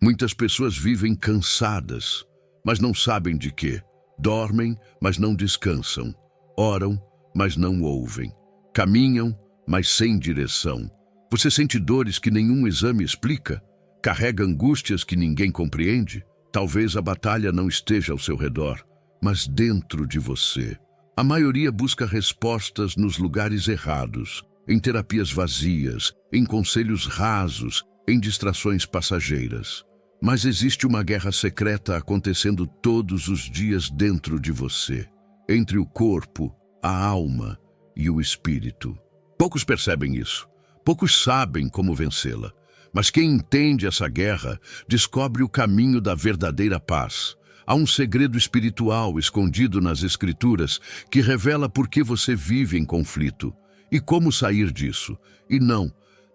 Muitas pessoas vivem cansadas, mas não sabem de quê. Dormem, mas não descansam. Oram, mas não ouvem. Caminham, mas sem direção. Você sente dores que nenhum exame explica? Carrega angústias que ninguém compreende? Talvez a batalha não esteja ao seu redor, mas dentro de você. A maioria busca respostas nos lugares errados, em terapias vazias, em conselhos rasos, em distrações passageiras. Mas existe uma guerra secreta acontecendo todos os dias dentro de você, entre o corpo, a alma e o espírito. Poucos percebem isso, poucos sabem como vencê-la. Mas quem entende essa guerra descobre o caminho da verdadeira paz. Há um segredo espiritual escondido nas Escrituras que revela por que você vive em conflito e como sair disso. E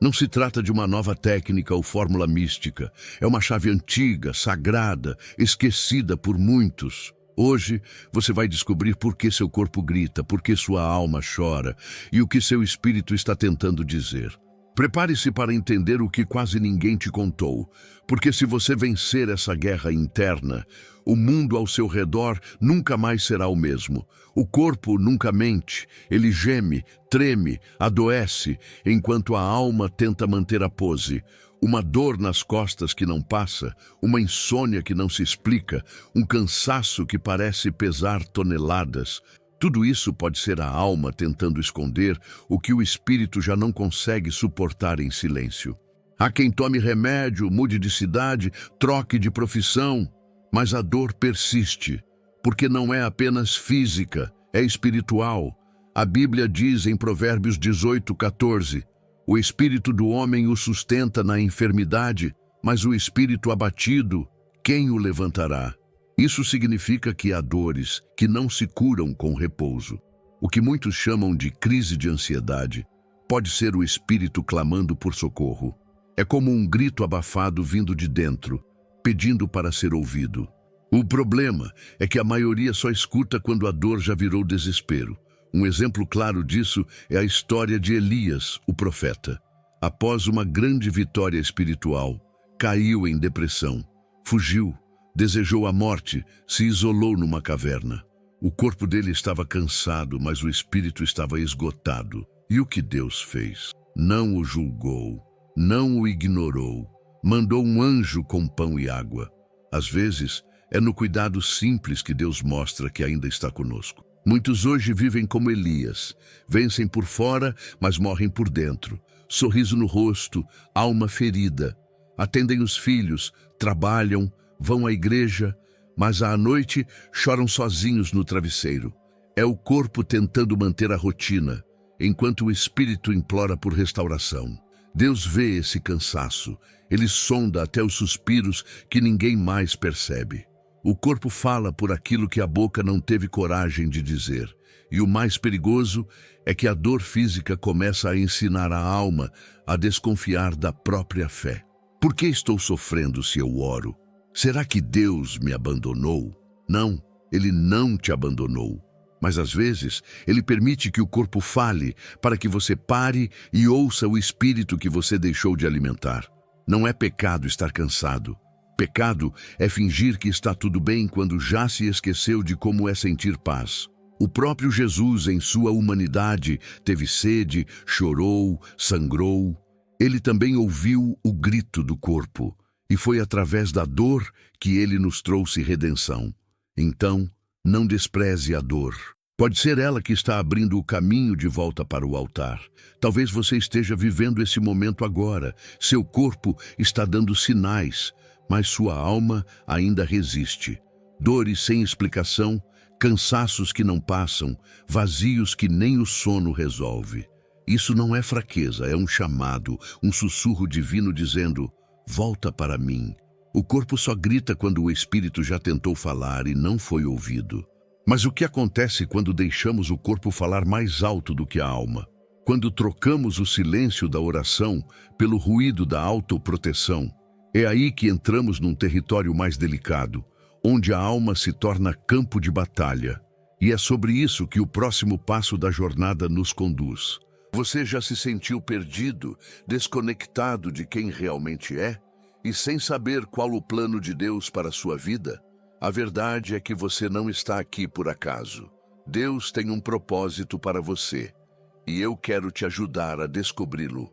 não se trata de uma nova técnica ou fórmula mística. É uma chave antiga, sagrada, esquecida por muitos. Hoje, você vai descobrir por que seu corpo grita, por que sua alma chora e o que seu espírito está tentando dizer. Prepare-se para entender o que quase ninguém te contou, porque se você vencer essa guerra interna, o mundo ao seu redor nunca mais será o mesmo. O corpo nunca mente, ele geme, treme, adoece, enquanto a alma tenta manter a pose. Uma dor nas costas que não passa, uma insônia que não se explica, um cansaço que parece pesar toneladas. Tudo isso pode ser a alma tentando esconder o que o espírito já não consegue suportar em silêncio. Há quem tome remédio, mude de cidade, troque de profissão, mas a dor persiste, porque não é apenas física, é espiritual. A Bíblia diz em Provérbios 18:14, o espírito do homem o sustenta na enfermidade, mas o espírito abatido, quem o levantará? Isso significa que há dores que não se curam com repouso. O que muitos chamam de crise de ansiedade pode ser o espírito clamando por socorro. É como um grito abafado vindo de dentro, pedindo para ser ouvido. O problema é que a maioria só escuta quando a dor já virou desespero. Um exemplo claro disso é a história de Elias, o profeta. Após uma grande vitória espiritual, caiu em depressão, fugiu, desejou a morte, se isolou numa caverna. O corpo dele estava cansado, mas o espírito estava esgotado. E o que Deus fez? Não o julgou, não o ignorou. Mandou um anjo com pão e água. Às vezes, é no cuidado simples que Deus mostra que ainda está conosco. Muitos hoje vivem como Elias. Vencem por fora, mas morrem por dentro. Sorriso no rosto, alma ferida. Atendem os filhos, trabalham, vão à igreja, mas à noite choram sozinhos no travesseiro. É o corpo tentando manter a rotina, enquanto o espírito implora por restauração. Deus vê esse cansaço, ele sonda até os suspiros que ninguém mais percebe. O corpo fala por aquilo que a boca não teve coragem de dizer. E o mais perigoso é que a dor física começa a ensinar a alma a desconfiar da própria fé. Por que estou sofrendo se eu oro? Será que Deus me abandonou? Não, Ele não te abandonou. Mas às vezes, Ele permite que o corpo fale para que você pare e ouça o espírito que você deixou de alimentar. Não é pecado estar cansado. Pecado é fingir que está tudo bem quando já se esqueceu de como é sentir paz. O próprio Jesus, em sua humanidade, teve sede, chorou, sangrou. Ele também ouviu o grito do corpo. E foi através da dor que ele nos trouxe redenção. Então, não despreze a dor. Pode ser ela que está abrindo o caminho de volta para o altar. Talvez você esteja vivendo esse momento agora. Seu corpo está dando sinais, mas sua alma ainda resiste. Dores sem explicação, cansaços que não passam, vazios que nem o sono resolve. Isso não é fraqueza, é um chamado, um sussurro divino dizendo: volta para mim. O corpo só grita quando o espírito já tentou falar e não foi ouvido. Mas o que acontece quando deixamos o corpo falar mais alto do que a alma? Quando trocamos o silêncio da oração pelo ruído da autoproteção? É aí que entramos num território mais delicado, onde a alma se torna campo de batalha. E é sobre isso que o próximo passo da jornada nos conduz. Você já se sentiu perdido, desconectado de quem realmente é? e sem saber qual o plano de Deus para a sua vida? A verdade é que você não está aqui por acaso. Deus tem um propósito para você, e eu quero te ajudar a descobri-lo.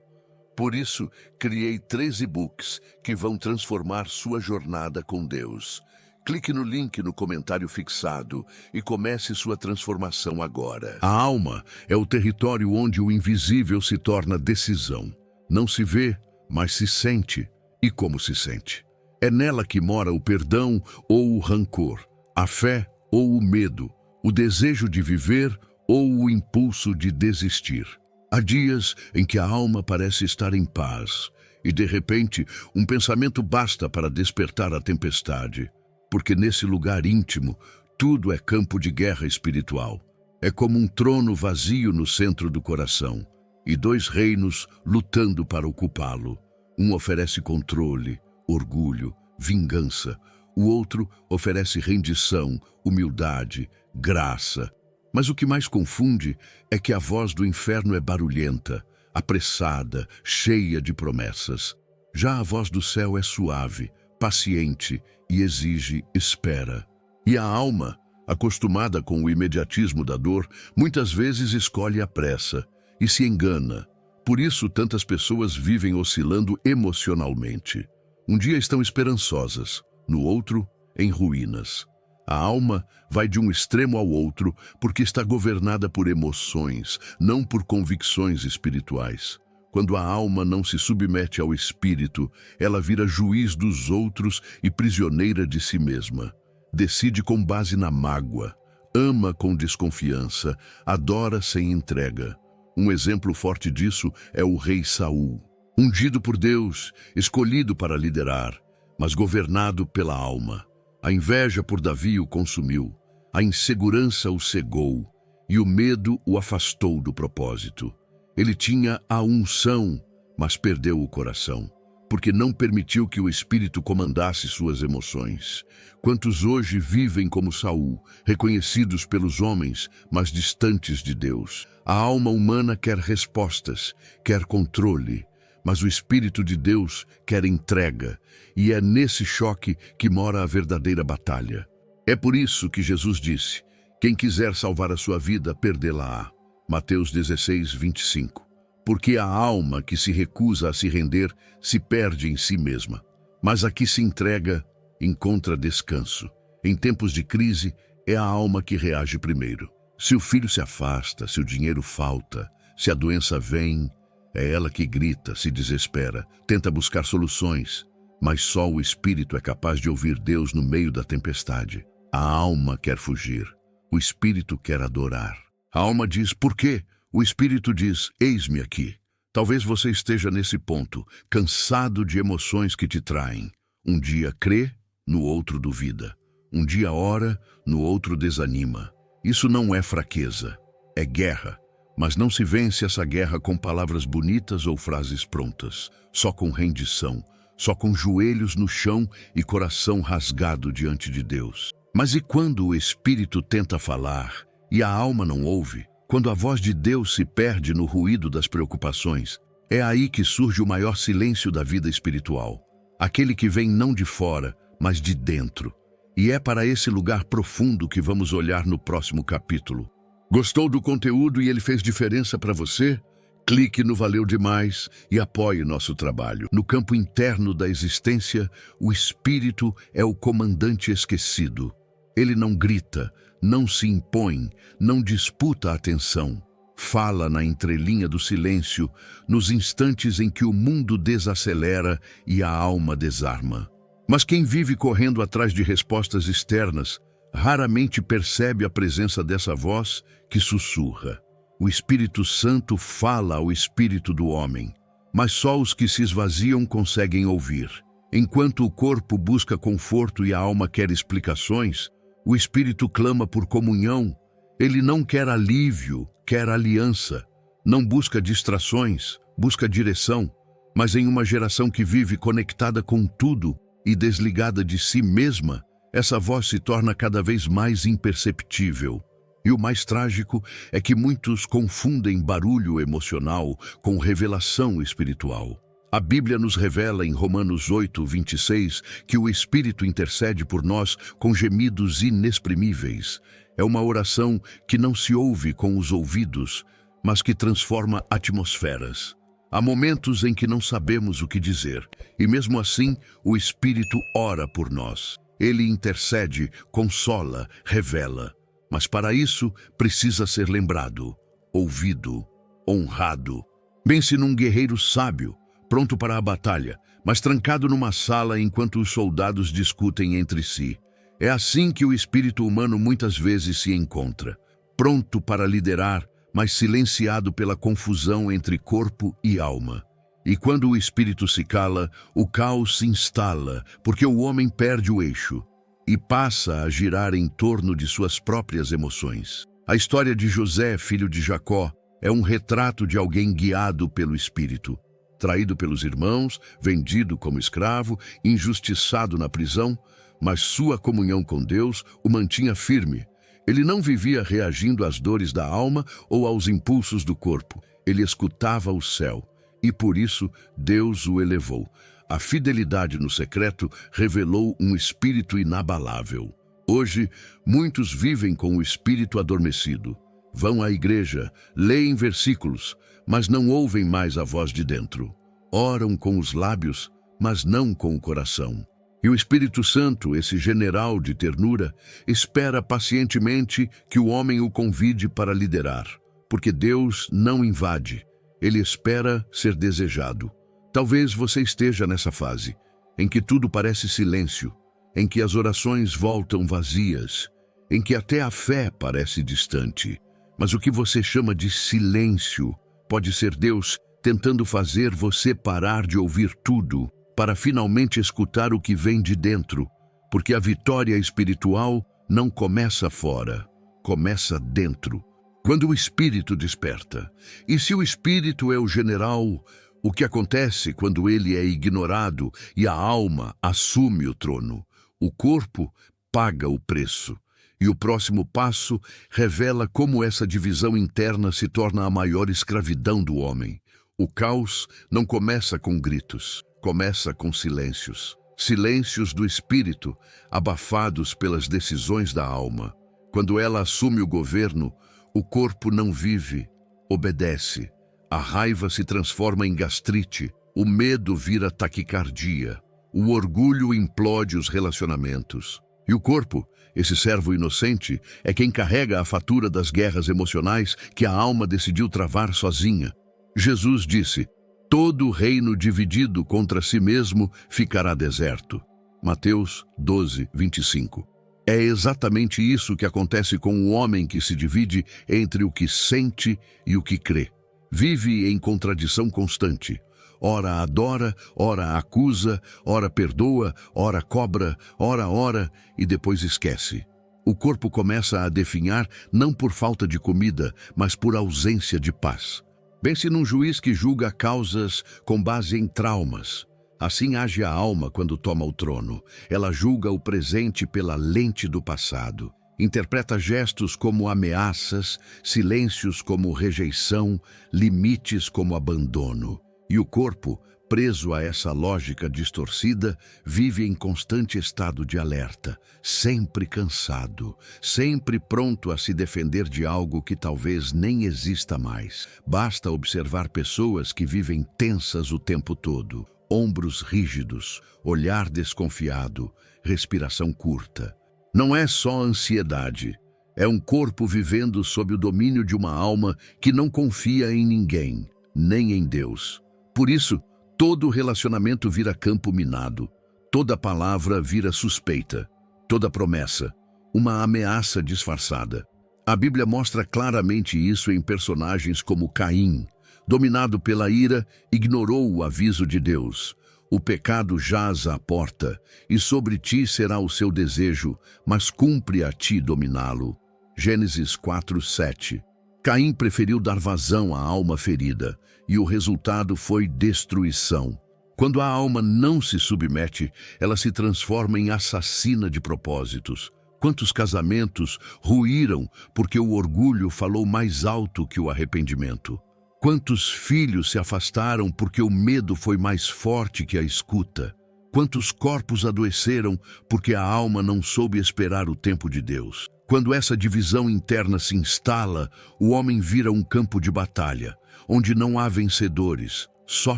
Por isso, criei 3 e-books que vão transformar sua jornada com Deus. Clique no link no comentário fixado e comece sua transformação agora. A alma é o território onde o invisível se torna decisão. Não se vê, mas se sente. E como se sente? É nela que mora o perdão ou o rancor, a fé ou o medo, o desejo de viver ou o impulso de desistir. Há dias em que a alma parece estar em paz e, de repente, um pensamento basta para despertar a tempestade. Porque nesse lugar íntimo, tudo é campo de guerra espiritual. É como um trono vazio no centro do coração e 2 reinos lutando para ocupá-lo. Um oferece controle, orgulho, vingança. O outro oferece rendição, humildade, graça. Mas o que mais confunde é que a voz do inferno é barulhenta, apressada, cheia de promessas. Já a voz do céu é suave, paciente e exige espera. E a alma, acostumada com o imediatismo da dor, muitas vezes escolhe a pressa e se engana. Por isso, tantas pessoas vivem oscilando emocionalmente. Um dia estão esperançosas, no outro, em ruínas. A alma vai de um extremo ao outro porque está governada por emoções, não por convicções espirituais. Quando a alma não se submete ao espírito, ela vira juiz dos outros e prisioneira de si mesma. Decide com base na mágoa, ama com desconfiança, adora sem entrega. Um exemplo forte disso é o rei Saul, ungido por Deus, escolhido para liderar, mas governado pela alma. A inveja por Davi o consumiu, a insegurança o cegou e o medo o afastou do propósito. Ele tinha a unção, mas perdeu o coração, porque não permitiu que o Espírito comandasse suas emoções. Quantos hoje vivem como Saul, reconhecidos pelos homens, mas distantes de Deus? A alma humana quer respostas, quer controle, mas o Espírito de Deus quer entrega, e é nesse choque que mora a verdadeira batalha. É por isso que Jesus disse: quem quiser salvar a sua vida, perdê-la-á. Mateus 16, 25. Porque a alma que se recusa a se render se perde em si mesma, mas a que se entrega encontra descanso. Em tempos de crise, é a alma que reage primeiro. Se o filho se afasta, se o dinheiro falta, se a doença vem, é ela que grita, se desespera, tenta buscar soluções, mas só o espírito é capaz de ouvir Deus no meio da tempestade. A alma quer fugir, o espírito quer adorar. A alma diz: por quê? O espírito diz: eis-me aqui. Talvez você esteja nesse ponto, cansado de emoções que te traem. Um dia crê, no outro duvida. Um dia ora, no outro desanima. Isso não é fraqueza, é guerra. Mas não se vence essa guerra com palavras bonitas ou frases prontas, só com rendição, só com joelhos no chão e coração rasgado diante de Deus. Mas e quando o espírito tenta falar e a alma não ouve? Quando a voz de Deus se perde no ruído das preocupações, é aí que surge o maior silêncio da vida espiritual. Aquele que vem não de fora, mas de dentro. E é para esse lugar profundo que vamos olhar no próximo capítulo. Gostou do conteúdo e ele fez diferença para você? Clique no Valeu Demais e apoie nosso trabalho. No campo interno da existência, o espírito é o comandante esquecido. Ele não grita, não se impõe, não disputa a atenção. Fala na entrelinha do silêncio, nos instantes em que o mundo desacelera e a alma desarma. Mas quem vive correndo atrás de respostas externas raramente percebe a presença dessa voz que sussurra. O Espírito Santo fala ao espírito do homem, mas só os que se esvaziam conseguem ouvir. Enquanto o corpo busca conforto e a alma quer explicações, o espírito clama por comunhão. Ele não quer alívio, quer aliança. Não busca distrações, busca direção. Mas em uma geração que vive conectada com tudo e desligada de si mesma, essa voz se torna cada vez mais imperceptível. E o mais trágico é que muitos confundem barulho emocional com revelação espiritual. A Bíblia nos revela em Romanos 8:26 que o Espírito intercede por nós com gemidos inexprimíveis. É uma oração que não se ouve com os ouvidos, mas que transforma atmosferas. Há momentos em que não sabemos o que dizer, e mesmo assim o Espírito ora por nós. Ele intercede, consola, revela. Mas para isso precisa ser lembrado, ouvido, honrado. Pense num guerreiro sábio, pronto para a batalha, mas trancado numa sala enquanto os soldados discutem entre si. É assim que o espírito humano muitas vezes se encontra, pronto para liderar, mas silenciado pela confusão entre corpo e alma. E quando o espírito se cala, o caos se instala, porque o homem perde o eixo e passa a girar em torno de suas próprias emoções. A história de José, filho de Jacó, é um retrato de alguém guiado pelo espírito. Traído pelos irmãos, vendido como escravo, injustiçado na prisão, mas sua comunhão com Deus o mantinha firme. Ele não vivia reagindo às dores da alma ou aos impulsos do corpo. Ele escutava o céu, e por isso Deus o elevou. A fidelidade no secreto revelou um espírito inabalável. Hoje, muitos vivem com o espírito adormecido. Vão à igreja, leem versículos, mas não ouvem mais a voz de dentro. Oram com os lábios, mas não com o coração. E o Espírito Santo, esse general de ternura, espera pacientemente que o homem o convide para liderar, porque Deus não invade, ele espera ser desejado. Talvez você esteja nessa fase, em que tudo parece silêncio, em que as orações voltam vazias, em que até a fé parece distante. Mas o que você chama de silêncio pode ser Deus tentando fazer você parar de ouvir tudo para finalmente escutar o que vem de dentro, porque a vitória espiritual não começa fora, começa dentro, quando o espírito desperta. E se o espírito é o general, o que acontece quando ele é ignorado e a alma assume o trono? O corpo paga o preço. E o próximo passo revela como essa divisão interna se torna a maior escravidão do homem. O caos não começa com gritos, começa com silêncios. Silêncios do espírito, abafados pelas decisões da alma. Quando ela assume o governo, o corpo não vive, obedece. A raiva se transforma em gastrite, o medo vira taquicardia, o orgulho implode os relacionamentos. E o corpo, esse servo inocente, é quem carrega a fatura das guerras emocionais que a alma decidiu travar sozinha. Jesus disse: todo reino dividido contra si mesmo ficará deserto. Mateus 12:25. É exatamente isso que acontece com o homem que se divide entre o que sente e o que crê. Vive em contradição constante. Ora adora, ora acusa, ora perdoa, ora cobra, ora ora e depois esquece. O corpo começa a definhar não por falta de comida, mas por ausência de paz. Pense num juiz que julga causas com base em traumas. Assim age a alma quando toma o trono. Ela julga o presente pela lente do passado. Interpreta gestos como ameaças, silêncios como rejeição, limites como abandono. E o corpo, preso a essa lógica distorcida, vive em constante estado de alerta, sempre cansado, sempre pronto a se defender de algo que talvez nem exista mais. Basta observar pessoas que vivem tensas o tempo todo, ombros rígidos, olhar desconfiado, respiração curta. Não é só ansiedade, é um corpo vivendo sob o domínio de uma alma que não confia em ninguém, nem em Deus. Por isso, todo relacionamento vira campo minado, toda palavra vira suspeita, toda promessa, uma ameaça disfarçada. A Bíblia mostra claramente isso em personagens como Caim. Dominado pela ira, ignorou o aviso de Deus. O pecado jaz à porta, e sobre ti será o seu desejo, mas cumpre a ti dominá-lo. Gênesis 4:7. Caim preferiu dar vazão à alma ferida, e o resultado foi destruição. Quando a alma não se submete, ela se transforma em assassina de propósitos. Quantos casamentos ruíram porque o orgulho falou mais alto que o arrependimento? Quantos filhos se afastaram porque o medo foi mais forte que a escuta? Quantos corpos adoeceram porque a alma não soube esperar o tempo de Deus? Quando essa divisão interna se instala, o homem vira um campo de batalha, onde não há vencedores, só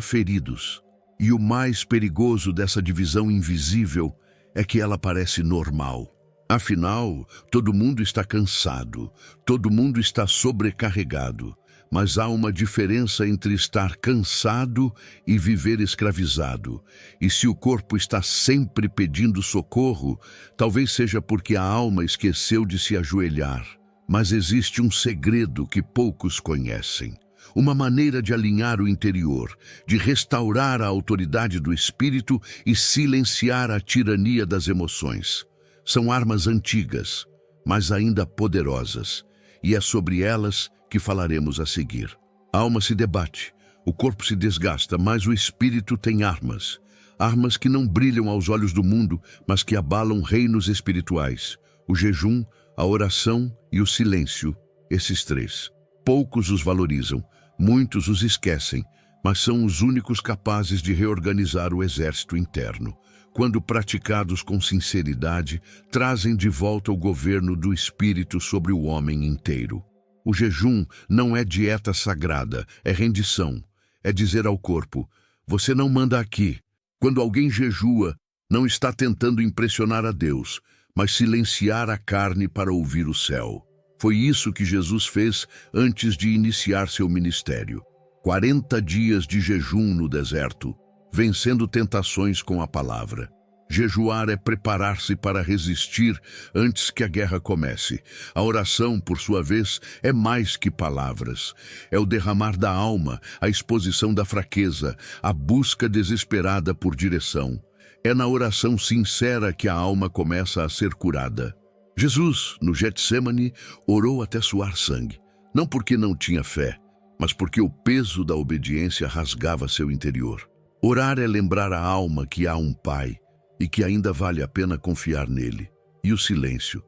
feridos. E o mais perigoso dessa divisão invisível é que ela parece normal. Afinal, todo mundo está cansado, todo mundo está sobrecarregado. Mas há uma diferença entre estar cansado e viver escravizado. E se o corpo está sempre pedindo socorro, talvez seja porque a alma esqueceu de se ajoelhar. Mas existe um segredo que poucos conhecem. Uma maneira de alinhar o interior, de restaurar a autoridade do espírito e silenciar a tirania das emoções. São armas antigas, mas ainda poderosas. E é sobre elas que falaremos a seguir. A alma se debate, o corpo se desgasta, mas o espírito tem armas. Armas que não brilham aos olhos do mundo, mas que abalam reinos espirituais. O jejum, a oração e o silêncio, esses três. Poucos os valorizam, muitos os esquecem, mas são os únicos capazes de reorganizar o exército interno. Quando praticados com sinceridade, trazem de volta o governo do espírito sobre o homem inteiro. O jejum não é dieta sagrada, é rendição. É dizer ao corpo, você não manda aqui. Quando alguém jejua, não está tentando impressionar a Deus, mas silenciar a carne para ouvir o céu. Foi isso que Jesus fez antes de iniciar seu ministério. 40 dias de jejum no deserto, vencendo tentações com a palavra. Jejuar é preparar-se para resistir antes que a guerra comece. A oração, por sua vez, é mais que palavras. É o derramar da alma, a exposição da fraqueza, a busca desesperada por direção. É na oração sincera que a alma começa a ser curada. Jesus, no Getsêmani, orou até suar sangue. Não porque não tinha fé, mas porque o peso da obediência rasgava seu interior. Orar é lembrar a alma que há um Pai, e que ainda vale a pena confiar nele. E o silêncio?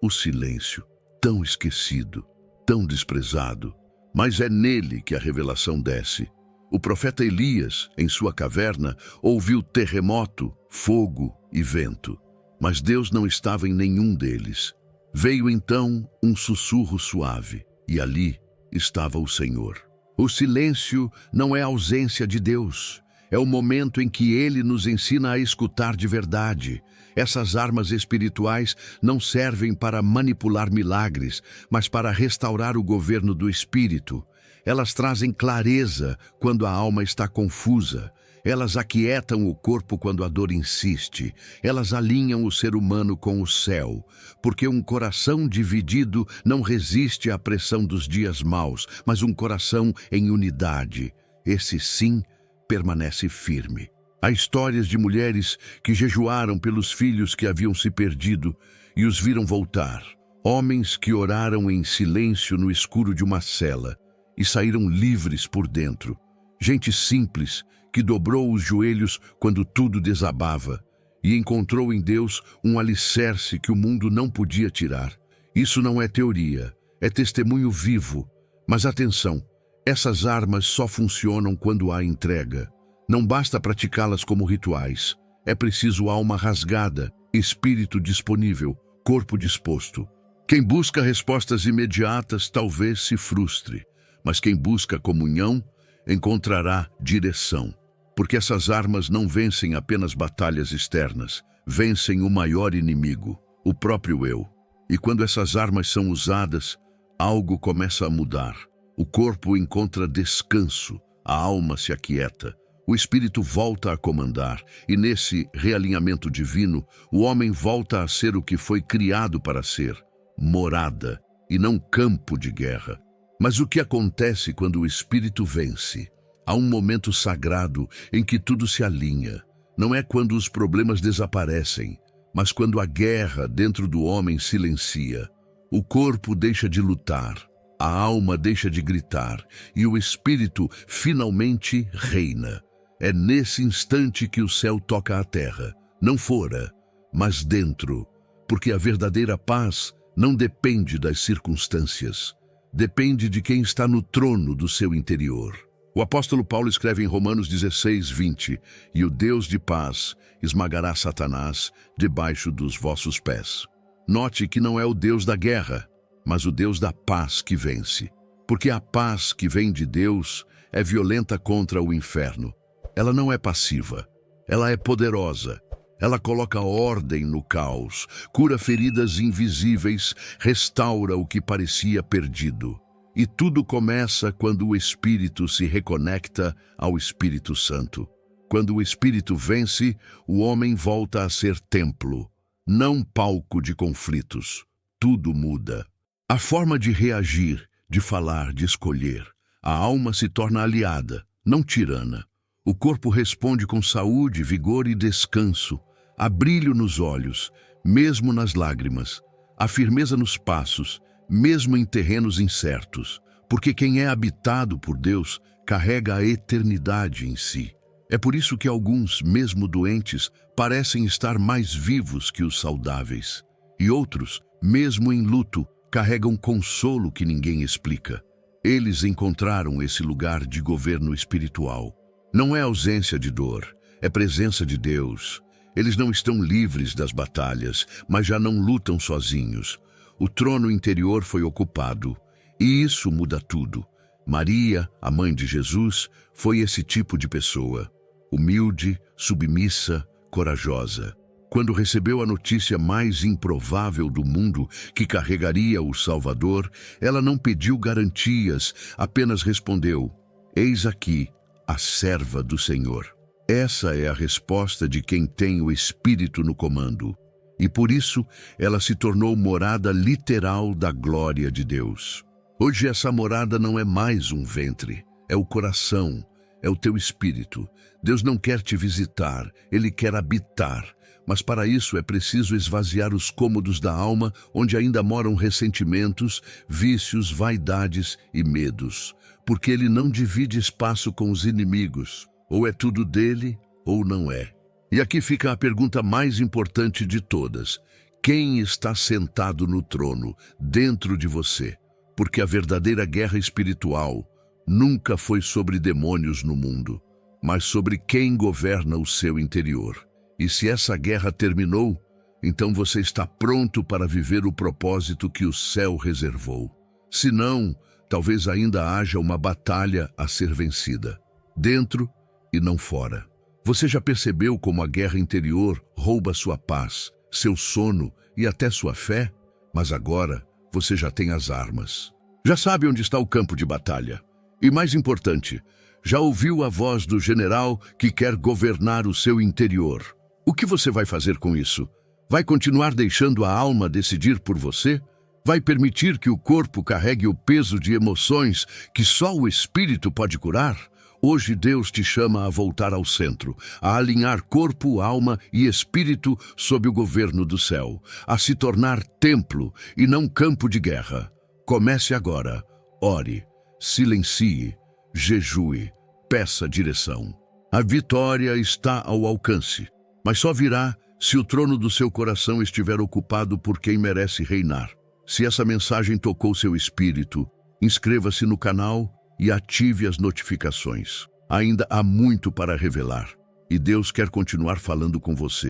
O silêncio, tão esquecido, tão desprezado. Mas é nele que a revelação desce. O profeta Elias, em sua caverna, ouviu terremoto, fogo e vento. Mas Deus não estava em nenhum deles. Veio então um sussurro suave, e ali estava o Senhor. O silêncio não é ausência de Deus. É o momento em que Ele nos ensina a escutar de verdade. Essas armas espirituais não servem para manipular milagres, mas para restaurar o governo do Espírito. Elas trazem clareza quando a alma está confusa. Elas aquietam o corpo quando a dor insiste. Elas alinham o ser humano com o céu, porque um coração dividido não resiste à pressão dos dias maus, mas um coração em unidade. Esse sim permanece firme. Há histórias de mulheres que jejuaram pelos filhos que haviam se perdido e os viram voltar. Homens que oraram em silêncio no escuro de uma cela e saíram livres por dentro. Gente simples que dobrou os joelhos quando tudo desabava e encontrou em Deus um alicerce que o mundo não podia tirar. Isso não é teoria, é testemunho vivo. Mas atenção, essas armas só funcionam quando há entrega. Não basta praticá-las como rituais. É preciso alma rasgada, espírito disponível, corpo disposto. Quem busca respostas imediatas talvez se frustre, mas quem busca comunhão encontrará direção. Porque essas armas não vencem apenas batalhas externas, vencem o maior inimigo, o próprio eu. E quando essas armas são usadas, algo começa a mudar. O corpo encontra descanso, a alma se aquieta, o espírito volta a comandar, e nesse realinhamento divino, o homem volta a ser o que foi criado para ser, morada, e não campo de guerra. Mas o que acontece quando o espírito vence? Há um momento sagrado em que tudo se alinha. Não é quando os problemas desaparecem, mas quando a guerra dentro do homem silencia. O corpo deixa de lutar, a alma deixa de gritar e o espírito finalmente reina. É nesse instante que o céu toca a terra, não fora, mas dentro, porque a verdadeira paz não depende das circunstâncias, depende de quem está no trono do seu interior. O apóstolo Paulo escreve em Romanos 16:20: "E o Deus de paz esmagará Satanás debaixo dos vossos pés." Note que não é o Deus da guerra, mas o Deus da paz que vence. Porque a paz que vem de Deus é violenta contra o inferno. Ela não é passiva, ela é poderosa. Ela coloca ordem no caos, cura feridas invisíveis, restaura o que parecia perdido. E tudo começa quando o Espírito se reconecta ao Espírito Santo. Quando o Espírito vence, o homem volta a ser templo, não palco de conflitos. Tudo muda. A forma de reagir, de falar, de escolher. A alma se torna aliada, não tirana. O corpo responde com saúde, vigor e descanso. Há brilho nos olhos, mesmo nas lágrimas. Há firmeza nos passos, mesmo em terrenos incertos. Porque quem é habitado por Deus carrega a eternidade em si. É por isso que alguns, mesmo doentes, parecem estar mais vivos que os saudáveis. E outros, mesmo em luto, carregam consolo que ninguém explica. Eles encontraram esse lugar de governo espiritual. Não é ausência de dor, é presença de Deus. Eles não estão livres das batalhas, mas já não lutam sozinhos. O trono interior foi ocupado, e isso muda tudo. Maria, a mãe de Jesus, foi esse tipo de pessoa. Humilde, submissa, corajosa. Quando recebeu a notícia mais improvável do mundo, que carregaria o Salvador, ela não pediu garantias, apenas respondeu: "Eis aqui, a serva do Senhor." Essa é a resposta de quem tem o Espírito no comando. E por isso, ela se tornou morada literal da glória de Deus. Hoje essa morada não é mais um ventre, é o coração, é o teu espírito. Deus não quer te visitar, Ele quer habitar. Mas para isso é preciso esvaziar os cômodos da alma, onde ainda moram ressentimentos, vícios, vaidades e medos. Porque Ele não divide espaço com os inimigos. Ou é tudo dele, ou não é. E aqui fica a pergunta mais importante de todas. Quem está sentado no trono, dentro de você? Porque a verdadeira guerra espiritual nunca foi sobre demônios no mundo, mas sobre quem governa o seu interior. E se essa guerra terminou, então você está pronto para viver o propósito que o céu reservou. Se não, talvez ainda haja uma batalha a ser vencida, dentro e não fora. Você já percebeu como a guerra interior rouba sua paz, seu sono e até sua fé? Mas agora você já tem as armas. Já sabe onde está o campo de batalha. E mais importante, já ouviu a voz do general que quer governar o seu interior. O que você vai fazer com isso? Vai continuar deixando a alma decidir por você? Vai permitir que o corpo carregue o peso de emoções que só o espírito pode curar? Hoje Deus te chama a voltar ao centro, a alinhar corpo, alma e espírito sob o governo do céu, a se tornar templo e não campo de guerra. Comece agora. Ore, silencie, jejue, peça direção. A vitória está ao alcance, mas só virá se o trono do seu coração estiver ocupado por quem merece reinar. Se essa mensagem tocou seu espírito, inscreva-se no canal e ative as notificações. Ainda há muito para revelar, e Deus quer continuar falando com você.